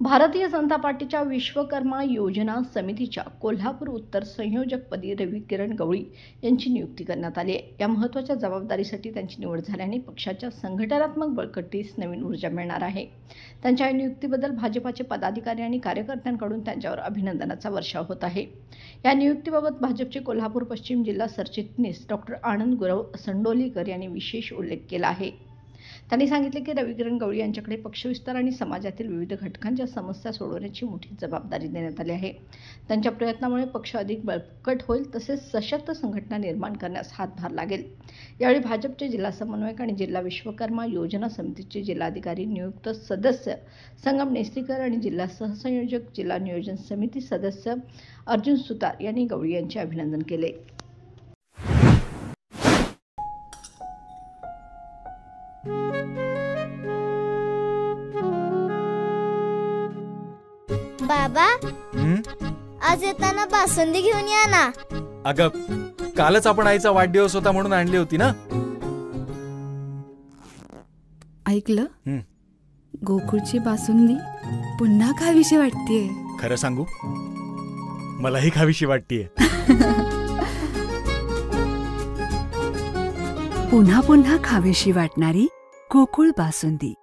भारतीय जनता पार्टीच्या विश्वकर्मा योजना समितीच्या कोल्हापूर उत्तर संयोजकपदी रवी किरण गवळी यांची नियुक्ती करण्यात आली आहे। या महत्त्वाच्या जबाबदारीसाठी त्यांची निवड झाल्याने पक्षाच्या संघटनात्मक बळकटीस नवीन ऊर्जा मिळणार आहे। त्यांच्या या नियुक्तीबद्दल भाजपाचे पदाधिकारी आणि कार्यकर्त्यांकडून त्यांच्यावर अभिनंदनाचा वर्षाव होत आहे। या नियुक्तीबाबत भाजपचे कोल्हापूर पश्चिम जिल्हा सरचिटणीस डॉक्टर आनंद गुरव संडोलीकर यांनी विशेष उल्लेख केला आहे। त्यांनी सांगितले की रवी किरण गवळी यांच्याकडे पक्षविस्तार आणि समाजातील विविध घटकांच्या समस्या सोडवण्याची मोठी जबाबदारी देण्यात आली आहे। त्यांच्या प्रयत्नामुळे पक्ष अधिक बळकट होईल, तसेच सशक्त संघटना निर्माण करण्यास हातभार लागेल। यावेळी भाजपचे जिल्हा समन्वयक आणि जिल्हा विश्वकर्मा योजना समितीचे जिल्हाधिकारी नियुक्त सदस्य संगम नेसरीकर आणि जिल्हा सहसंयोजक जिल्हा नियोजन समिती सदस्य अर्जुन सुतार यांनी गवळी यांचे अभिनंदन केले। बाबा, आज येताना बासुंदी घेऊन या ना। अगं, कालच आपण आईचा वाढदिवस होता म्हणून आणली होती ना। ऐकलं, गोकुळची बासुंदी पुन्हा खावीशी वाटतेय। खरं सांगू, मलाही खावीशी वाटतेय। पुन्हा पुन्हा खावीशी वाटणारी गोकुळ बासुंदी।